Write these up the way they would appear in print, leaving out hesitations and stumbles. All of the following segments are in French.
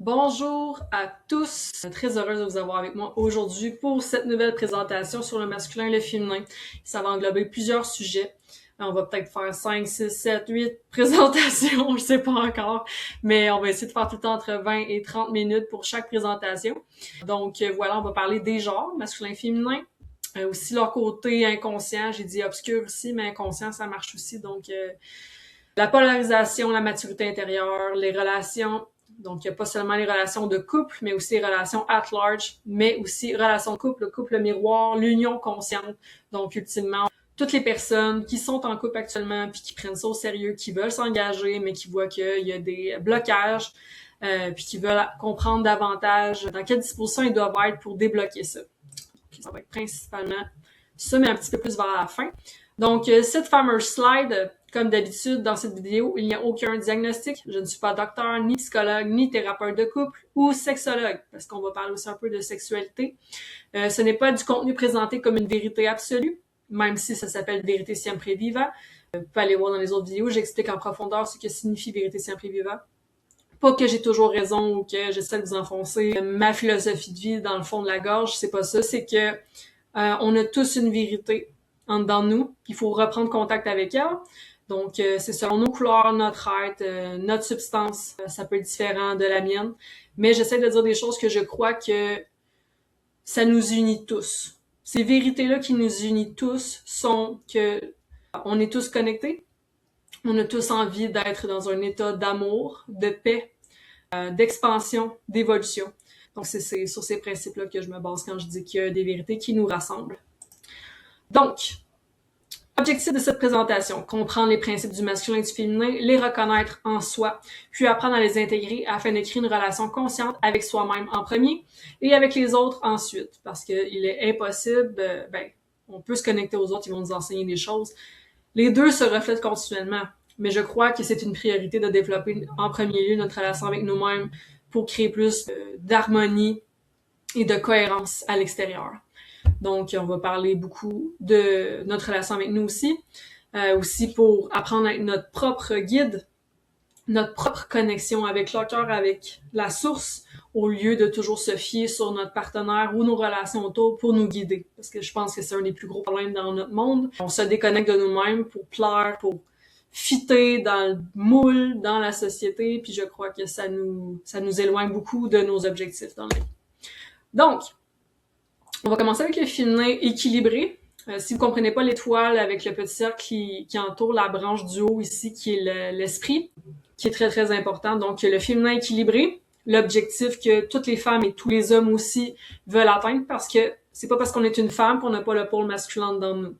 Bonjour à tous, très heureuse de vous avoir avec moi aujourd'hui pour cette nouvelle présentation sur le masculin et le féminin. Ça va englober plusieurs sujets. On va peut-être faire 5, 6, 7, 8 présentations, je sais pas encore, mais on va essayer de faire tout le temps entre 20 et 30 minutes pour chaque présentation. Donc voilà, on va parler des genres, masculin, féminin, aussi leur côté inconscient, j'ai dit obscur aussi, mais inconscient ça marche aussi, donc la polarisation, la maturité intérieure, les relations. Donc, il n'y a pas seulement les relations de couple, mais aussi les relations at large, mais aussi relations de couple, le couple miroir, l'union consciente. Donc, ultimement, toutes les personnes qui sont en couple actuellement puis qui prennent ça au sérieux, qui veulent s'engager, mais qui voient qu'il y a des blocages, puis qui veulent comprendre davantage dans quelle disposition ils doivent être pour débloquer ça. Donc, ça va être principalement ça, mais un petit peu plus vers la fin. Donc, cette fameuse slide, comme d'habitude, dans cette vidéo, il n'y a aucun diagnostic. Je ne suis pas docteur, ni psychologue, ni thérapeute de couple ou sexologue, parce qu'on va parler aussi un peu de sexualité. Ce n'est pas du contenu présenté comme une vérité absolue, même si ça s'appelle vérité siempre viva. Vous pouvez aller voir dans les autres vidéos, j'explique en profondeur ce que signifie vérité siempre viva. Pas que j'ai toujours raison ou que j'essaie de vous enfoncer ma philosophie de vie dans le fond de la gorge, c'est pas ça, c'est que on a tous une vérité en dedans de nous, il faut reprendre contact avec elle. Donc, c'est selon nos couleurs, notre être, notre substance, ça peut être différent de la mienne. Mais j'essaie de dire des choses que je crois que ça nous unit tous. Ces vérités-là qui nous unissent tous sont que on est tous connectés, on a tous envie d'être dans un état d'amour, de paix, d'expansion, d'évolution. Donc, c'est sur ces principes-là que je me base quand je dis qu'il y a des vérités qui nous rassemblent. Donc, objectif de cette présentation, comprendre les principes du masculin et du féminin, les reconnaître en soi, puis apprendre à les intégrer afin de créer une relation consciente avec soi-même en premier et avec les autres ensuite. Parce qu'il est impossible, on peut se connecter aux autres, ils vont nous enseigner des choses. Les deux se reflètent continuellement, mais je crois que c'est une priorité de développer en premier lieu notre relation avec nous-mêmes pour créer plus d'harmonie et de cohérence à l'extérieur. Donc, on va parler beaucoup de notre relation avec nous aussi pour apprendre à être notre propre guide, notre propre connexion avec le cœur, avec la source, au lieu de toujours se fier sur notre partenaire ou nos relations autour pour nous guider. Parce que je pense que c'est un des plus gros problèmes dans notre monde. On se déconnecte de nous-mêmes pour plaire, pour fitter dans le moule, dans la société, puis je crois que ça nous éloigne beaucoup de nos objectifs dans la vie. Donc, on va commencer avec le féminin équilibré. Si vous comprenez pas l'étoile avec le petit cercle qui entoure la branche du haut ici, qui est l'esprit, qui est très, très important. Donc, le féminin équilibré, l'objectif que toutes les femmes et tous les hommes aussi veulent atteindre, parce que c'est pas parce qu'on est une femme qu'on n'a pas le pôle masculin dans nous.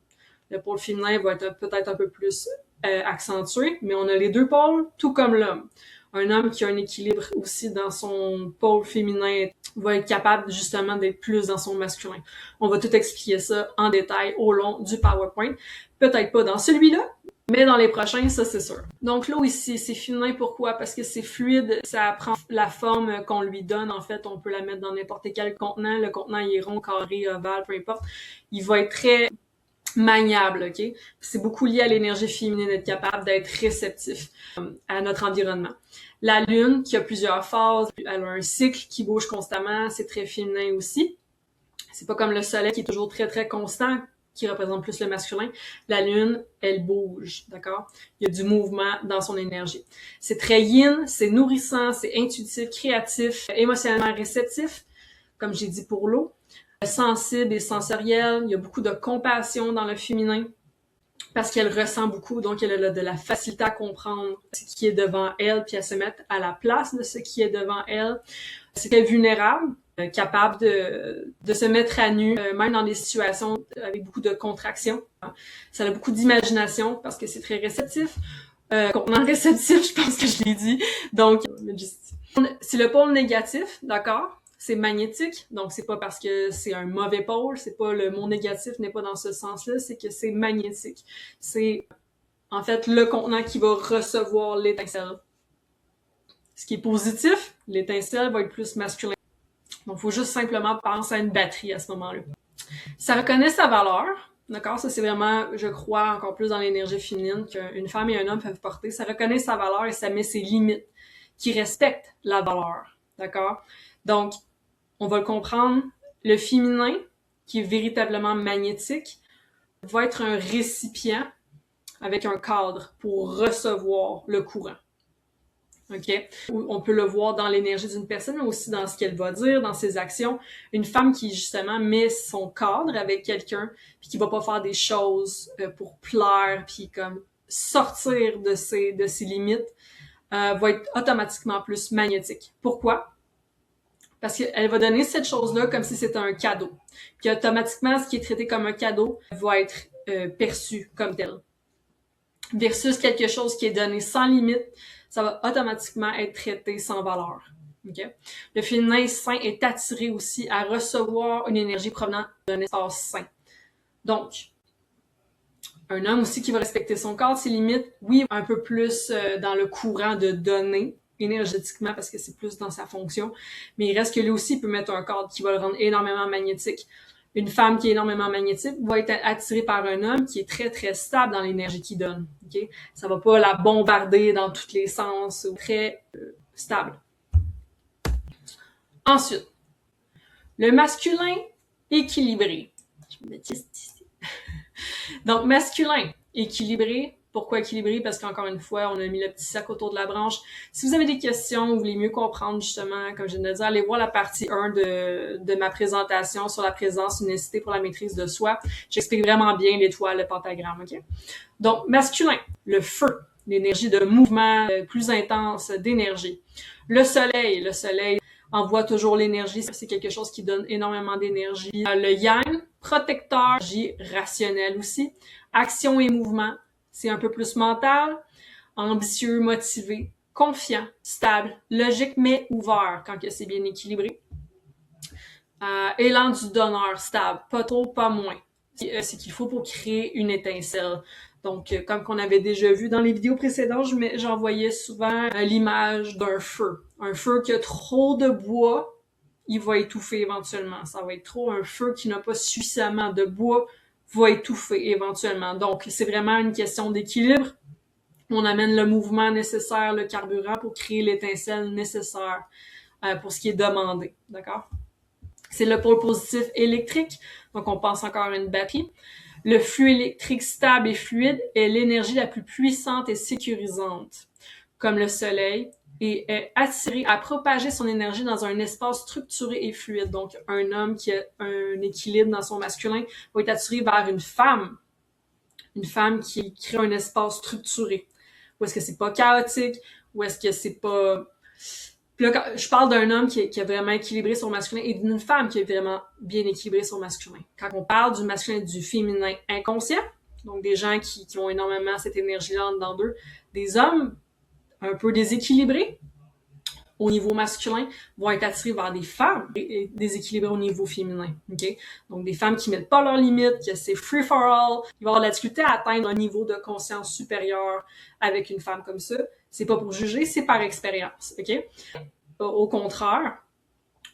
Le pôle féminin va être peut-être un peu plus accentué, mais on a les deux pôles, tout comme l'homme. Un homme qui a un équilibre aussi dans son pôle féminin va être capable justement d'être plus dans son masculin. On va tout expliquer ça en détail au long du PowerPoint. Peut-être pas dans celui-là, mais dans les prochains, ça c'est sûr. Donc l'eau ici, c'est féminin, pourquoi? Parce que c'est fluide, ça prend la forme qu'on lui donne. En fait, on peut la mettre dans n'importe quel contenant. Le contenant, il est rond, carré, ovale, peu importe. Il va être très maniable, ok? C'est beaucoup lié à l'énergie féminine d'être capable d'être réceptif à notre environnement. La lune, qui a plusieurs phases, elle a un cycle qui bouge constamment, c'est très féminin aussi. C'est pas comme le soleil qui est toujours très, très constant, qui représente plus le masculin. La lune, elle bouge, d'accord? Il y a du mouvement dans son énergie. C'est très yin, c'est nourrissant, c'est intuitif, créatif, émotionnellement réceptif, comme j'ai dit pour l'eau. Sensible et sensorielle, il y a beaucoup de compassion dans le féminin parce qu'elle ressent beaucoup, donc elle a de la facilité à comprendre ce qui est devant elle puis à se mettre à la place de ce qui est devant elle. C'est très vulnérable, capable de se mettre à nu, même dans des situations avec beaucoup de contraction. Ça a beaucoup d'imagination parce que c'est très réceptif. Contenant réceptif, je pense que je l'ai dit. Donc, c'est le pôle négatif, d'accord? C'est magnétique, donc c'est pas parce que c'est un mauvais pôle, c'est pas le mot négatif n'est pas dans ce sens-là, c'est que c'est magnétique. C'est en fait le contenant qui va recevoir l'étincelle. Ce qui est positif, l'étincelle va être plus masculin. Donc, il faut juste simplement penser à une batterie à ce moment-là. Ça reconnaît sa valeur, d'accord? Ça, c'est vraiment, je crois, encore plus dans l'énergie féminine qu'une femme et un homme peuvent porter. Ça reconnaît sa valeur et ça met ses limites, qui respectent la valeur. d'accord? Donc, on va le comprendre, le féminin, qui est véritablement magnétique, va être un récipient avec un cadre pour recevoir le courant. OK? On peut le voir dans l'énergie d'une personne, mais aussi dans ce qu'elle va dire, dans ses actions. Une femme qui, justement, met son cadre avec quelqu'un, puis qui va pas faire des choses pour plaire, puis comme sortir de ses limites, va être automatiquement plus magnétique. Pourquoi? Parce qu'elle va donner cette chose-là comme si c'était un cadeau. Puis automatiquement, ce qui est traité comme un cadeau va être perçu comme tel. Versus quelque chose qui est donné sans limite, ça va automatiquement être traité sans valeur. Okay? Le féminin sain est attiré aussi à recevoir une énergie provenant d'un espace sain. Donc, un homme aussi qui va respecter son corps, ses limites, oui, un peu plus dans le courant de donner énergétiquement parce que c'est plus dans sa fonction, mais il reste que lui aussi peut mettre un cadre qui va le rendre énormément magnétique. Une femme qui est énormément magnétique va être attirée par un homme qui est très, très stable dans l'énergie qu'il donne. Okay? Ça va pas la bombarder dans tous les sens, très stable. Ensuite, le masculin équilibré. Je me mets ici. Donc, masculin équilibré. Pourquoi équilibré? Parce qu'encore une fois, on a mis le petit sac autour de la branche. Si vous avez des questions, vous voulez mieux comprendre justement, comme je viens de dire, allez voir la partie 1 de ma présentation sur la présence, une nécessité pour la maîtrise de soi. J'explique vraiment bien l'étoile, le pentagramme, OK? Donc, masculin, le feu, l'énergie de mouvement plus intense, d'énergie. Le soleil envoie toujours l'énergie, c'est quelque chose qui donne énormément d'énergie. Le yang, protecteur, énergie rationnelle aussi. Action et mouvement, c'est un peu plus mental, ambitieux, motivé, confiant, stable, logique mais ouvert quand c'est bien équilibré. Élan du donneur, stable, pas trop, pas moins. C'est qu'il faut pour créer une étincelle. Donc, comme qu'on avait déjà vu dans les vidéos précédentes, j'envoyais souvent l'image d'un feu. Un feu qui a trop de bois, il va étouffer éventuellement. Ça va être trop un feu qui n'a pas suffisamment de bois, va étouffer éventuellement. Donc, c'est vraiment une question d'équilibre. On amène le mouvement nécessaire, le carburant pour créer l'étincelle nécessaire pour ce qui est demandé. D'accord? C'est le pôle positif électrique. Donc, on pense encore à une batterie. Le flux électrique stable et fluide est l'énergie la plus puissante et sécurisante, comme le soleil, et est attiré à propager son énergie dans un espace structuré et fluide. Donc, un homme qui a un équilibre dans son masculin va être attiré vers une femme qui crée un espace structuré. Ou est-ce que c'est pas chaotique, ou est-ce que c'est pas... Puis là, quand je parle d'un homme qui a vraiment équilibré son masculin et d'une femme qui a vraiment bien équilibré son masculin. Quand on parle du masculin et du féminin inconscient, donc des gens qui ont énormément cette énergie-là dans d'eux, des hommes un peu déséquilibrés au niveau masculin vont être attirés vers des femmes déséquilibrées au niveau féminin. Okay? Donc des femmes qui mettent pas leurs limites, que c'est free for all, ils vont avoir de la difficulté à atteindre un niveau de conscience supérieur avec une femme comme ça. C'est pas pour juger, c'est par expérience. Okay? Au contraire,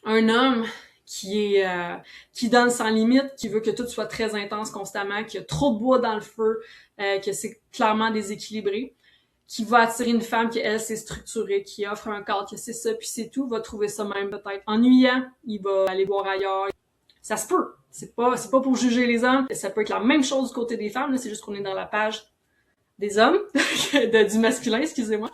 un homme qui donne sans limite, qui veut que tout soit très intense constamment, qui a trop de bois dans le feu, que c'est clairement déséquilibré, qui va attirer une femme qui, elle, s'est structurée, qui offre un cadre, que c'est ça, puis c'est tout, va trouver ça même peut-être ennuyant, il va aller voir ailleurs. Ça se peut. C'est pas pour juger les hommes. Ça peut être la même chose du côté des femmes, là, c'est juste qu'on est dans la page des hommes, du masculin, excusez-moi.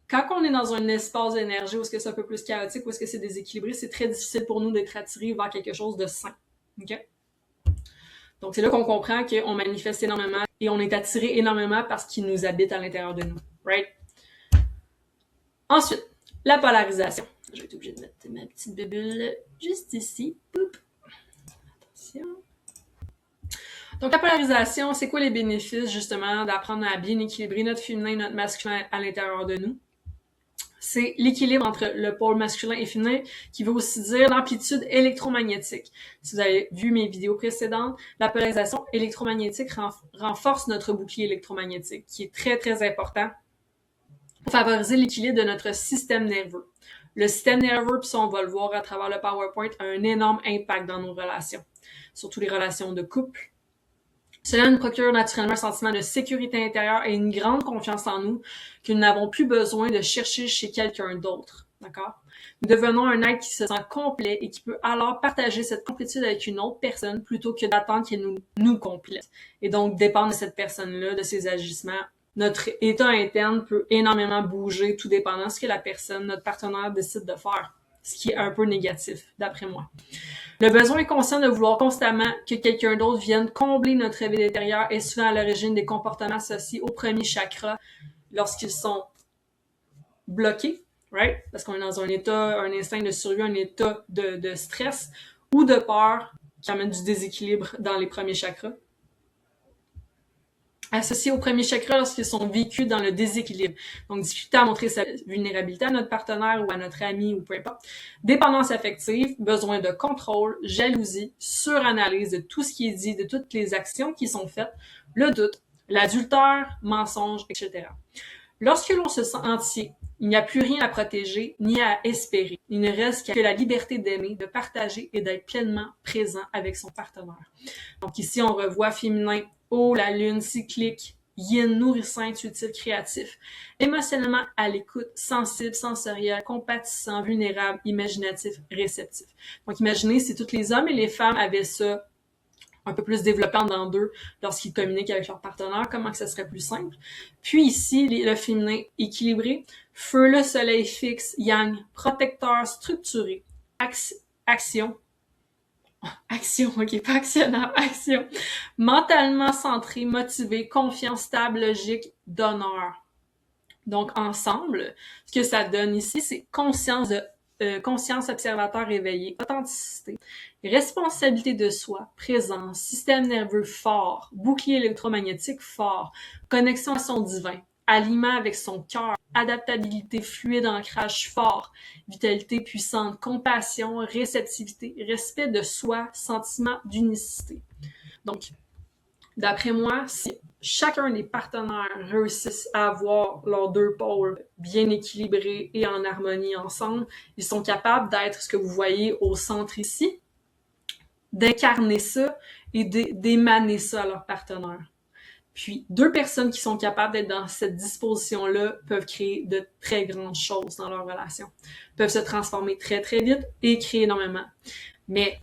Quand on est dans un espace d'énergie où est-ce que c'est un peu plus chaotique, où est-ce que c'est déséquilibré, c'est très difficile pour nous d'être attirés vers quelque chose de sain. Okay? Donc, c'est là qu'on comprend qu'on manifeste énormément et on est attiré énormément parce qu'il nous habite à l'intérieur de nous. Right? Ensuite, la polarisation. Je vais être obligée de mettre ma petite bébule juste ici. Boop. Attention. Donc, la polarisation, c'est quoi les bénéfices, justement, d'apprendre à bien équilibrer notre féminin et notre masculin à l'intérieur de nous? C'est l'équilibre entre le pôle masculin et féminin qui veut aussi dire l'amplitude électromagnétique. Si vous avez vu mes vidéos précédentes, la polarisation électromagnétique renforce notre bouclier électromagnétique, qui est très, très important pour favoriser l'équilibre de notre système nerveux. Le système nerveux, puis ça, on va le voir à travers le PowerPoint, a un énorme impact dans nos relations, surtout les relations de couple. Cela nous procure naturellement un sentiment de sécurité intérieure et une grande confiance en nous que nous n'avons plus besoin de chercher chez quelqu'un d'autre. D'accord? Nous devenons un être qui se sent complet et qui peut alors partager cette complétude avec une autre personne plutôt que d'attendre qu'elle nous complète. Et donc, dépendre de cette personne-là, de ses agissements. Notre état interne peut énormément bouger, tout dépendant de ce que la personne, notre partenaire, décide de faire. Ce qui est un peu négatif, d'après moi. Le besoin inconscient de vouloir constamment que quelqu'un d'autre vienne combler notre vide intérieur est souvent à l'origine des comportements associés au premier chakra lorsqu'ils sont bloqués, right? Parce qu'on est dans un état, un instinct de survie, un état de stress ou de peur qui amène du déséquilibre dans les premiers chakras. Associés au premier chakra lorsqu'ils sont vécus dans le déséquilibre. Donc, difficulté à montrer sa vulnérabilité à notre partenaire ou à notre ami ou peu importe. Dépendance affective, besoin de contrôle, jalousie, suranalyse de tout ce qui est dit, de toutes les actions qui sont faites, le doute, l'adultère, mensonge, etc. Lorsque l'on se sent entier, il n'y a plus rien à protéger ni à espérer. Il ne reste que la liberté d'aimer, de partager et d'être pleinement présent avec son partenaire. Donc ici, on revoit féminin, eau, la lune, cyclique, yin, nourrissant, intuitif, créatif, émotionnellement à l'écoute, sensible, sensoriel, compatissant, vulnérable, imaginatif, réceptif. Donc imaginez si tous les hommes et les femmes avaient ça un peu plus développé dans d'eux lorsqu'ils communiquent avec leur partenaire, comment que ça serait plus simple. Puis ici, le féminin équilibré, feu, le soleil fixe, yang, protecteur, structuré, action, ok, pas actionnable, action, mentalement centré, motivé, confiant, stable, logique, donneur. Donc, ensemble, ce que ça donne ici, c'est conscience observateur éveillé, authenticité, responsabilité de soi, présence, système nerveux fort, bouclier électromagnétique fort, connexion à son divin, alignement avec son cœur, adaptabilité fluide, ancrage fort, vitalité puissante, compassion, réceptivité, respect de soi, sentiment d'unicité. Donc, d'après moi, si chacun des partenaires réussissent à avoir leurs deux pôles bien équilibrés et en harmonie ensemble, ils sont capables d'être ce que vous voyez au centre ici, d'incarner ça et d'émaner ça à leur partenaire. Puis, deux personnes qui sont capables d'être dans cette disposition-là peuvent créer de très grandes choses dans leur relation. Peuvent se transformer très, très vite et créer énormément. Mais,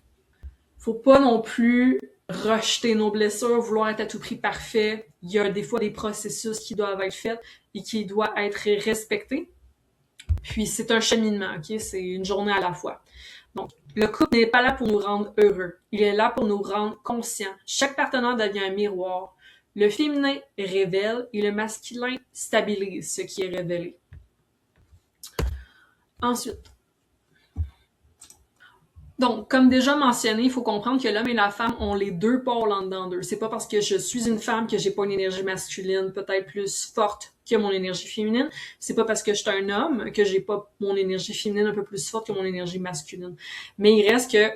faut pas non plus rejeter nos blessures, vouloir être à tout prix parfait. Il y a des fois des processus qui doivent être faits et qui doivent être respectés. Puis, c'est un cheminement, ok? C'est une journée à la fois. Donc, le couple n'est pas là pour nous rendre heureux. Il est là pour nous rendre conscients. Chaque partenaire devient un miroir. Le féminin révèle et le masculin stabilise ce qui est révélé. Ensuite, donc, comme déjà mentionné, il faut comprendre que l'homme et la femme ont les deux pôles en dedans d'eux. C'est pas parce que je suis une femme que j'ai pas une énergie masculine peut-être plus forte que mon énergie féminine. C'est pas parce que je suis un homme que j'ai pas mon énergie féminine un peu plus forte que mon énergie masculine. Mais il reste que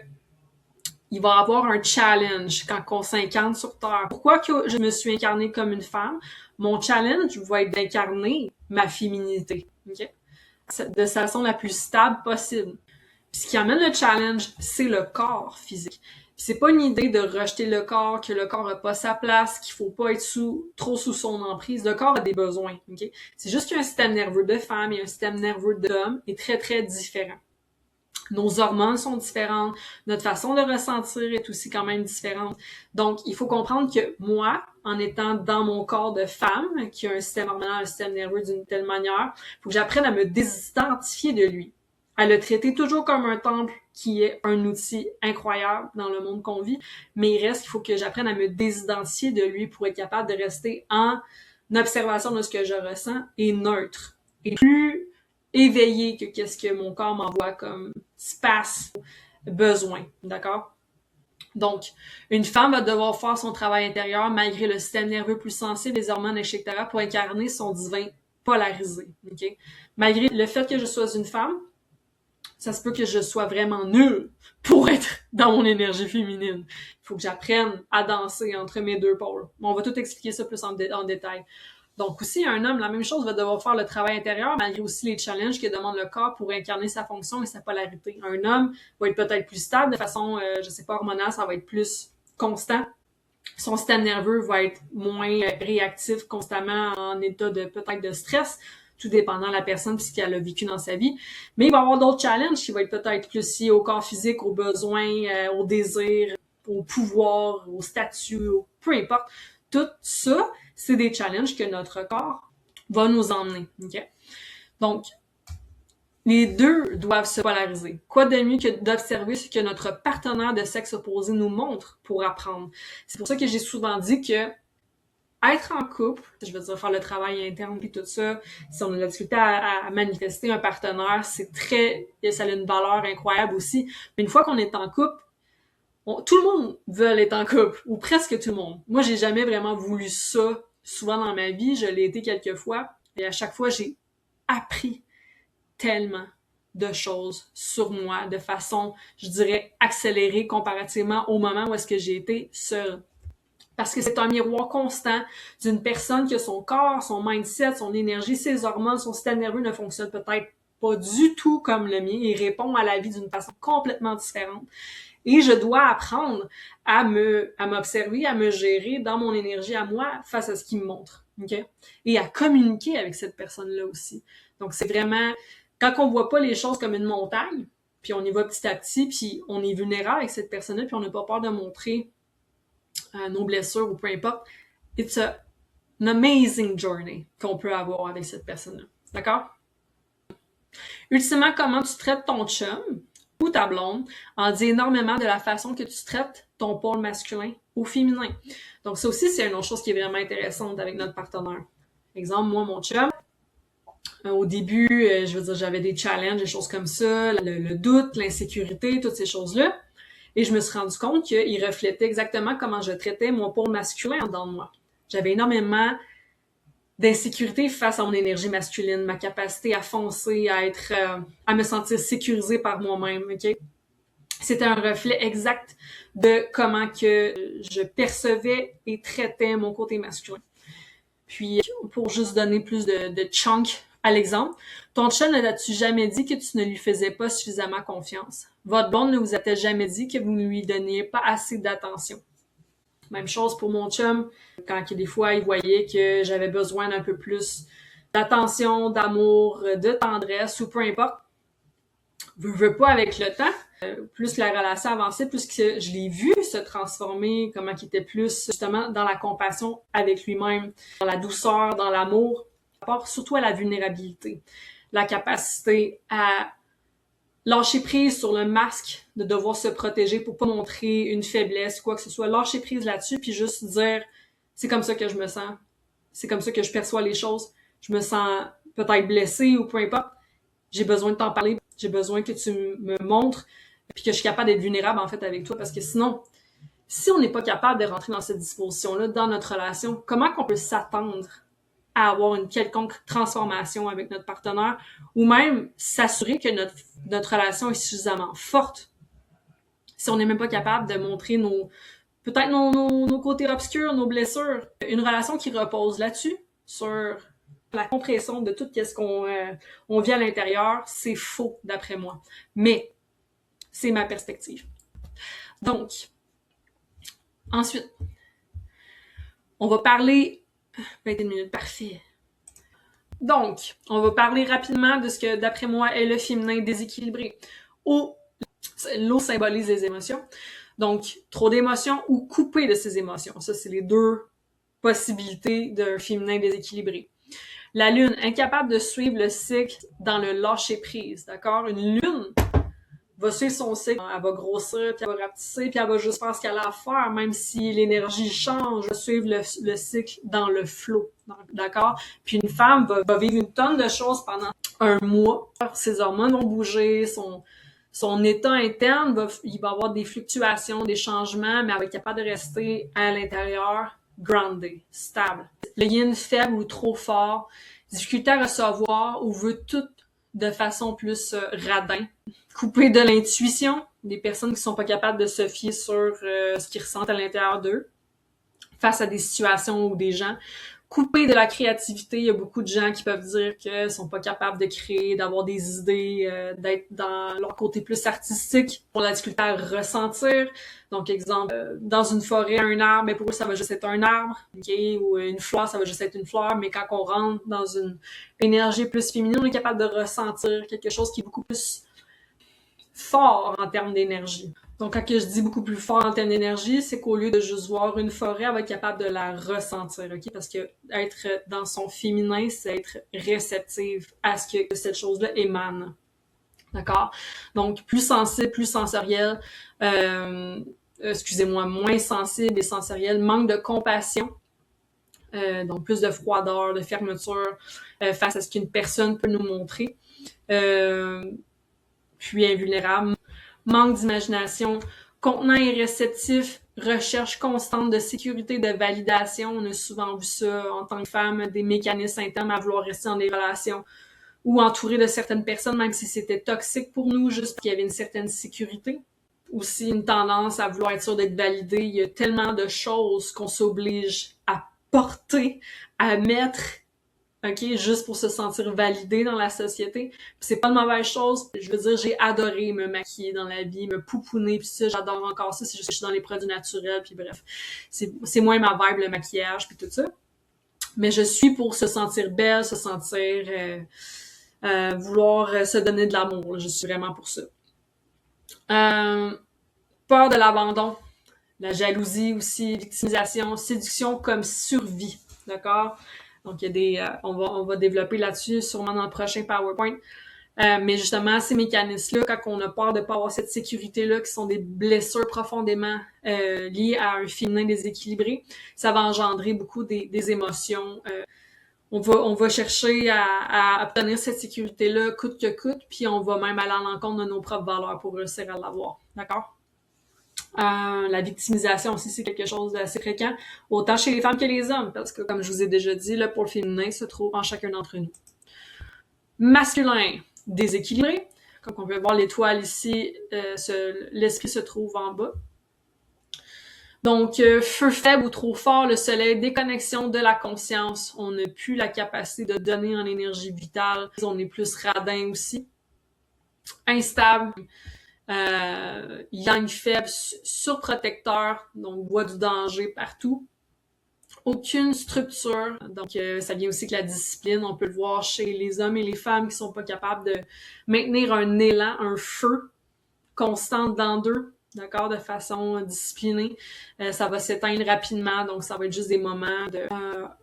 il va y avoir un challenge quand on s'incarne sur Terre. Pourquoi que je me suis incarnée comme une femme? Mon challenge va être d'incarner ma féminité, ok? De façon la plus stable possible. Puis ce qui amène le challenge, c'est le corps physique. Puis c'est pas une idée de rejeter le corps, que le corps a pas sa place, qu'il faut pas être trop sous son emprise. Le corps a des besoins, ok? C'est juste qu'un système nerveux de femme et un système nerveux d'homme est très, très différent. Nos hormones sont différentes, notre façon de ressentir est aussi quand même différente. Donc, il faut comprendre que moi, en étant dans mon corps de femme, qui a un système hormonal, un système nerveux d'une telle manière, il faut que j'apprenne à me désidentifier de lui, à le traiter toujours comme un temple qui est un outil incroyable dans le monde qu'on vit, mais il reste qu'il faut que j'apprenne à me désidentifier de lui pour être capable de rester en observation de ce que je ressens et neutre. Et plus éveillé que qu'est-ce que mon corps m'envoie comme espace, besoin, d'accord? Donc, une femme va devoir faire son travail intérieur malgré le système nerveux plus sensible, les hormones, etc. pour incarner son divin polarisé, ok? Malgré le fait que je sois une femme, ça se peut que je sois vraiment nulle pour être dans mon énergie féminine. Il faut que j'apprenne à danser entre mes deux pôles. On va tout expliquer ça plus en détail. Donc aussi, un homme, la même chose, va devoir faire le travail intérieur, malgré aussi les challenges que demande le corps pour incarner sa fonction et sa polarité. Un homme va être peut-être plus stable, de façon, je sais pas, hormonale, ça va être plus constant. Son système nerveux va être moins réactif, constamment en état de peut-être de stress. tout dépendant de la personne et ce qu'elle a vécu dans sa vie. Mais il va y avoir d'autres challenges qui vont être peut-être plus liés au corps physique, aux besoins, au désir, au pouvoir, au statut, peu importe. Tout ça, c'est des challenges que notre corps va nous emmener. Okay? Donc, les deux doivent se polariser. Quoi de mieux que d'observer ce que notre partenaire de sexe opposé nous montre pour apprendre? C'est pour ça que j'ai souvent dit que être en couple, je veux dire faire le travail interne et tout ça, si on a la difficulté à manifester un partenaire, ça a une valeur incroyable aussi. Mais une fois qu'on est en couple, tout le monde veut être en couple, ou presque tout le monde. Moi, j'ai jamais vraiment voulu ça souvent dans ma vie, je l'ai été quelques fois, et à chaque fois, j'ai appris tellement de choses sur moi de façon, je dirais, accélérée comparativement au moment où est-ce que j'ai été seule. Parce que c'est un miroir constant d'une personne qui a son corps, son mindset, son énergie, ses hormones, son système nerveux ne fonctionne peut-être pas du tout comme le mien. Il répond à la vie d'une façon complètement différente. Et je dois apprendre à m'observer, à me gérer dans mon énergie à moi face à ce qu'il me montre. Okay? Et à communiquer avec cette personne-là aussi. Donc, c'est vraiment, quand on voit pas les choses comme une montagne, puis on y va petit à petit, puis on est vulnérable avec cette personne-là, puis on n'a pas peur de montrer nos blessures ou peu importe, it's an amazing journey qu'on peut avoir avec cette personne-là. D'accord? Ultimement, comment tu traites ton chum ou ta blonde en dit énormément de la façon que tu traites ton pôle masculin ou féminin. Donc ça aussi, c'est une autre chose qui est vraiment intéressante avec notre partenaire. Exemple, moi, mon chum, au début, je veux dire, j'avais des challenges, des choses comme ça, le doute, l'insécurité, toutes ces choses-là. Et je me suis rendu compte qu'il reflétait exactement comment je traitais mon pôle masculin en dedans de moi. J'avais énormément d'insécurité face à mon énergie masculine, ma capacité à foncer, à me sentir sécurisée par moi-même, ok? C'était un reflet exact de comment que je percevais et traitais mon côté masculin. Puis, pour juste donner plus de chunk à l'exemple, ton chum ne t'a-tu jamais dit que tu ne lui faisais pas suffisamment confiance? Votre blonde ne vous a-t-elle jamais dit que vous ne lui donniez pas assez d'attention? Même chose pour mon chum, quand des fois il voyait que j'avais besoin d'un peu plus d'attention, d'amour, de tendresse ou peu importe. Veux pas avec le temps, plus la relation avançait, plus que je l'ai vu se transformer, comment il était plus justement dans la compassion avec lui-même, dans la douceur, dans l'amour, surtout à la vulnérabilité, la capacité à lâcher prise sur le masque de devoir se protéger pour pas montrer une faiblesse ou quoi que ce soit, lâcher prise là-dessus puis juste dire c'est comme ça que je me sens, c'est comme ça que je perçois les choses, je me sens peut-être blessée ou peu importe, j'ai besoin de t'en parler, j'ai besoin que tu me montres puis que je suis capable d'être vulnérable en fait avec toi parce que sinon, si on n'est pas capable de rentrer dans cette disposition-là dans notre relation, comment qu'on peut s'attendre à avoir une quelconque transformation avec notre partenaire ou même s'assurer que notre relation est suffisamment forte si on n'est même pas capable de montrer peut-être nos côtés obscurs, nos blessures. Une relation qui repose là-dessus, sur la compression de tout ce qu'on vit à l'intérieur, c'est faux d'après moi. Mais c'est ma perspective. Donc, ensuite, on va parler 21 minutes, parfait. Donc, on va parler rapidement de ce que, d'après moi, est le féminin déséquilibré. L'eau symbolise les émotions. Donc, trop d'émotions ou couper de ses émotions. Ça, c'est les deux possibilités d'un féminin déséquilibré. La lune, incapable de suivre le cycle dans le lâcher-prise, d'accord? Une lune va suivre son cycle, elle va grossir, puis elle va rapetisser, puis elle va juste faire ce qu'elle a à faire, même si l'énergie change, elle va suivre le cycle dans le flow, d'accord? Puis une femme va vivre une tonne de choses pendant un mois. Ses hormones vont bouger, son état interne, il va avoir des fluctuations, des changements, mais elle va être capable de rester à l'intérieur grounded, stable. Le yin faible ou trop fort, difficulté à recevoir ou veut tout de façon plus radin. Couper de l'intuition, des personnes qui sont pas capables de se fier sur ce qu'ils ressentent à l'intérieur d'eux face à des situations ou des gens. coupé de la créativité. Il y a beaucoup de gens qui peuvent dire qu'ils sont pas capables de créer, d'avoir des idées, d'être dans leur côté plus artistique, pour la difficulté à ressentir. Donc, exemple, dans une forêt, un arbre, mais pour eux, ça va juste être un arbre, okay? Ou une fleur, ça va juste être une fleur, mais quand on rentre dans une énergie plus féminine, on est capable de ressentir quelque chose qui est beaucoup plus fort en termes d'énergie. Donc, quand je dis beaucoup plus fort en termes d'énergie, c'est qu'au lieu de juste voir une forêt, elle va être capable de la ressentir, ok? Parce que être dans son féminin, c'est être réceptive à ce que cette chose-là émane. D'accord? Donc, plus sensible, plus sensoriel, moins sensible et sensoriel, manque de compassion, donc plus de froideur, de fermeture face à ce qu'une personne peut nous montrer, puis invulnérable, manque d'imagination, contenant et réceptif, recherche constante de sécurité, de validation. On a souvent vu ça en tant que femme, des mécanismes internes à vouloir rester dans des relations ou entouré de certaines personnes, même si c'était toxique pour nous, juste parce qu'il y avait une certaine sécurité. Aussi une tendance à vouloir être sûr d'être validé. Il y a tellement de choses qu'on s'oblige à porter, à mettre, ok, juste pour se sentir validé dans la société. Puis c'est pas de mauvaise chose. Je veux dire, j'ai adoré me maquiller dans la vie, me pouponner, puis ça, j'adore encore ça. C'est juste que je suis dans les produits naturels, puis bref. C'est moins ma vibe, le maquillage, puis tout ça. Mais je suis pour se sentir belle, se sentir... vouloir se donner de l'amour. Là. Je suis vraiment pour ça. Peur de l'abandon, la jalousie aussi, victimisation, séduction comme survie. D'accord? Donc, il y a des, on va développer là-dessus sûrement dans le prochain PowerPoint. Mais justement, ces mécanismes-là, quand on a peur de ne pas avoir cette sécurité-là, qui sont des blessures profondément liées à un féminin déséquilibré, ça va engendrer beaucoup des émotions. On va chercher à obtenir cette sécurité-là coûte que coûte, puis on va même aller à l'encontre de nos propres valeurs pour réussir à l'avoir. D'accord? La victimisation aussi, c'est quelque chose d'assez fréquent, autant chez les femmes que les hommes, parce que, comme je vous ai déjà dit, le pôle féminin se trouve en chacun d'entre nous. Masculin, déséquilibré. Comme on peut voir l'étoile ici, l'esprit se trouve en bas. Donc, feu faible ou trop fort, le soleil, déconnexion de la conscience. On n'a plus la capacité de donner en énergie vitale. On est plus radin aussi. Instable, yang faible, surprotecteur, donc voit du danger partout. Aucune structure, donc ça vient aussi que la discipline. On peut le voir chez les hommes et les femmes qui sont pas capables de maintenir un élan, un feu constant dans d'eux. D'accord, de façon disciplinée, ça va s'éteindre rapidement, donc ça va être juste des moments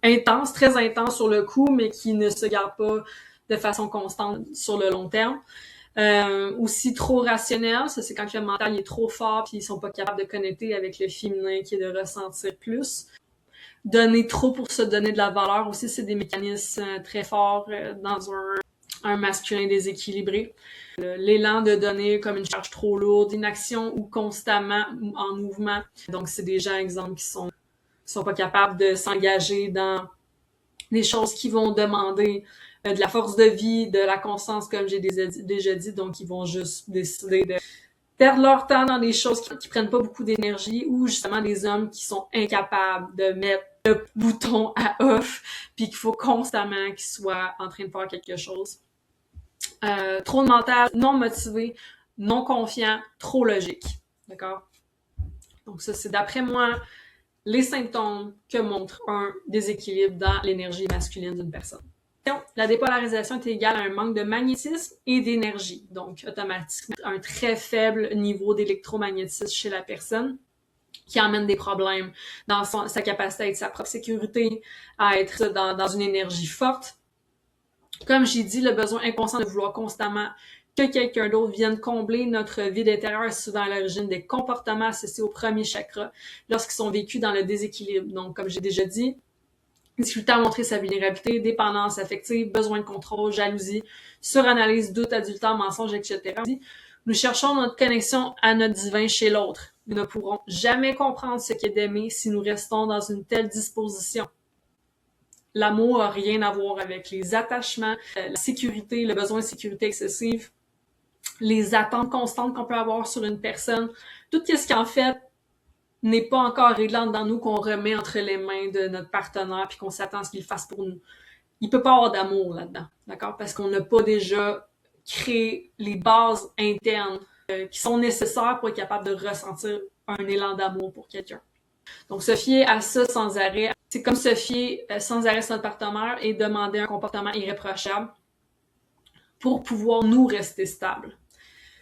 intenses, très intenses sur le coup, mais qui ne se gardent pas de façon constante sur le long terme. Aussi trop rationnel, ça c'est quand le mental est trop fort puis ils sont pas capables de connecter avec le féminin qui est de ressentir plus. Donner trop pour se donner de la valeur aussi, c'est des mécanismes très forts dans un masculin déséquilibré. L'élan de donner comme une charge trop lourde, inaction ou constamment en mouvement. Donc, c'est des gens, exemple, qui sont pas capables de s'engager dans des choses qui vont demander de la force de vie, de la constance, comme j'ai déjà dit. Donc, ils vont juste décider de perdre leur temps dans des choses qui prennent pas beaucoup d'énergie ou justement des hommes qui sont incapables de mettre le bouton à off puis qu'il faut constamment qu'ils soient en train de faire quelque chose. Trop de mental, non motivé, non confiant, trop logique. D'accord? Donc ça, c'est d'après moi les symptômes que montre un déséquilibre dans l'énergie masculine d'une personne. La dépolarisation est égale à un manque de magnétisme et d'énergie. Donc, automatiquement, un très faible niveau d'électromagnétisme chez la personne qui emmène des problèmes dans sa capacité à être sa propre sécurité, à être dans une énergie forte. Comme j'ai dit, le besoin inconscient de vouloir constamment que quelqu'un d'autre vienne combler notre vide intérieur est souvent à l'origine des comportements associés au premier chakra lorsqu'ils sont vécus dans le déséquilibre. Donc, comme j'ai déjà dit, difficulté à montrer sa vulnérabilité, dépendance affective, besoin de contrôle, jalousie, suranalyse, doute adultère, mensonge, etc. Nous cherchons notre connexion à notre divin chez l'autre. Nous ne pourrons jamais comprendre ce qu'est d'aimer si nous restons dans une telle disposition. L'amour n'a rien à voir avec les attachements, la sécurité, le besoin de sécurité excessive, les attentes constantes qu'on peut avoir sur une personne. Tout ce qui, en fait, n'est pas encore réglé dans nous, qu'on remet entre les mains de notre partenaire puis qu'on s'attend à ce qu'il le fasse pour nous. Il peut pas avoir d'amour là-dedans, d'accord? Parce qu'on n'a pas déjà créé les bases internes qui sont nécessaires pour être capable de ressentir un élan d'amour pour quelqu'un. Donc, se fier à ça sans arrêt, c'est comme se fier sans arrêt sur notre partenaire et demander un comportement irréprochable pour pouvoir nous rester stables.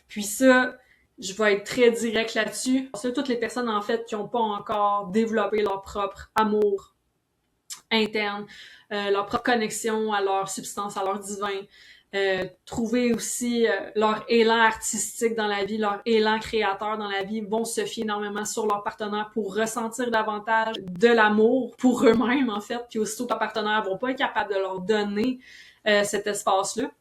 Puis ça, je vais être très direct là-dessus. Ça, toutes les personnes, en fait, qui n'ont pas encore développé leur propre amour interne, leur propre connexion à leur substance, à leur divin, trouver aussi leur élan artistique dans la vie, leur élan créateur dans la vie, vont se fier énormément sur leur partenaire pour ressentir davantage de l'amour pour eux-mêmes, en fait. Puis aussitôt, leurs partenaires vont pas être capables de leur donner cet espace-là.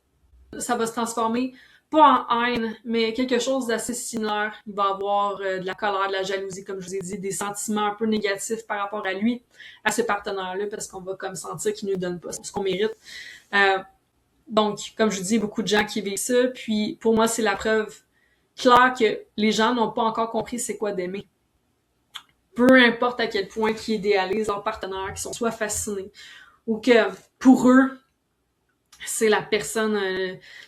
Ça va se transformer pas en haine, mais quelque chose d'assez similaire. Il va avoir de la colère, de la jalousie, comme je vous ai dit, des sentiments un peu négatifs par rapport à lui, à ce partenaire-là, parce qu'on va comme sentir qu'il nous donne pas ce qu'on mérite. Donc, comme je vous dis, beaucoup de gens qui vivent ça, puis pour moi, c'est la preuve claire que les gens n'ont pas encore compris c'est quoi d'aimer. Peu importe à quel point ils idéalisent leur partenaire, qu'ils sont soit fascinés, ou que pour eux, c'est la personne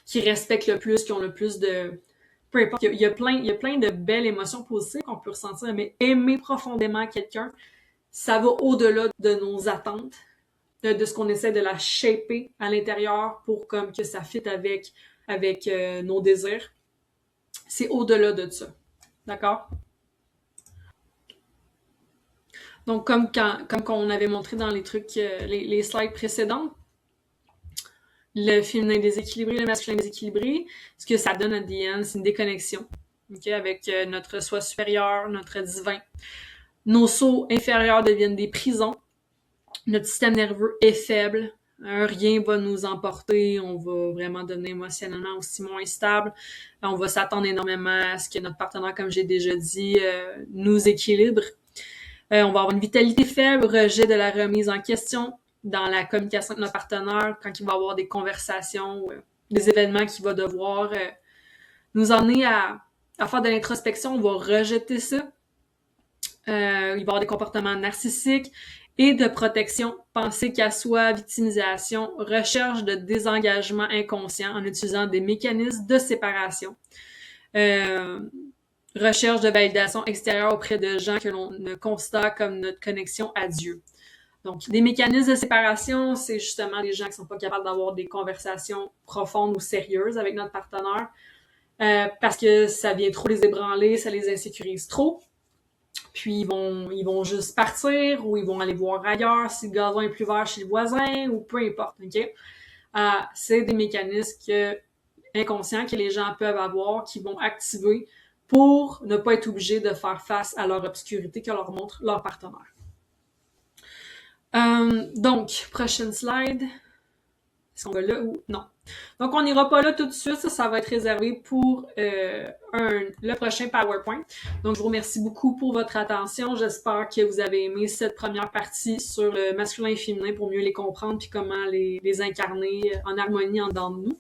qui respecte le plus, qui ont le plus de... Peu importe, il y a plein de belles émotions positives qu'on peut ressentir, mais aimer profondément quelqu'un, ça va au-delà de nos attentes, de ce qu'on essaie de la shaper à l'intérieur pour comme que ça fit avec nos désirs. C'est au-delà de ça. D'accord? Donc, comme on avait montré dans les trucs, les slides précédentes, le féminin déséquilibré, le masculin déséquilibré, ce que ça donne à the end, c'est une déconnexion, okay, avec notre soi supérieur, notre divin. Nos sauts inférieurs deviennent des prisons. Notre système nerveux est faible. Rien va nous emporter. On va vraiment devenir émotionnellement aussi moins stable. On va s'attendre énormément à ce que notre partenaire, comme j'ai déjà dit, nous équilibre. On va avoir une vitalité faible, rejet de la remise en question dans la communication avec notre partenaire, quand il va avoir des conversations, des événements qu'il va devoir nous emmener à faire de l'introspection. On va rejeter ça. Il va y avoir des comportements narcissiques et de protection, pensée qu'à soi, victimisation, recherche de désengagement inconscient en utilisant des mécanismes de séparation, recherche de validation extérieure auprès de gens que l'on ne considère comme notre connexion à Dieu. Donc, des mécanismes de séparation, c'est justement des gens qui sont pas capables d'avoir des conversations profondes ou sérieuses avec notre partenaire parce que ça vient trop les ébranler, ça les insécurise trop. Puis ils vont juste partir ou ils vont aller voir ailleurs si le gazon est plus vert chez le voisin ou peu importe, ok? C'est des mécanismes inconscients que les gens peuvent avoir qui vont activer pour ne pas être obligés de faire face à leur obscurité que leur montre leur partenaire. Donc, prochaine slide. Est-ce qu'on va là ou non? Donc, on n'ira pas là tout de suite. Ça va être réservé pour le prochain PowerPoint. Donc, je vous remercie beaucoup pour votre attention. J'espère que vous avez aimé cette première partie sur le masculin et féminin pour mieux les comprendre puis comment les incarner en harmonie en dedans de nous.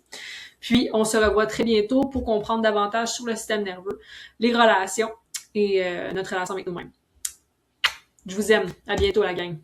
Puis, on se revoit très bientôt pour comprendre davantage sur le système nerveux, les relations et notre relation avec nous-mêmes. Je vous aime. À bientôt, la gang.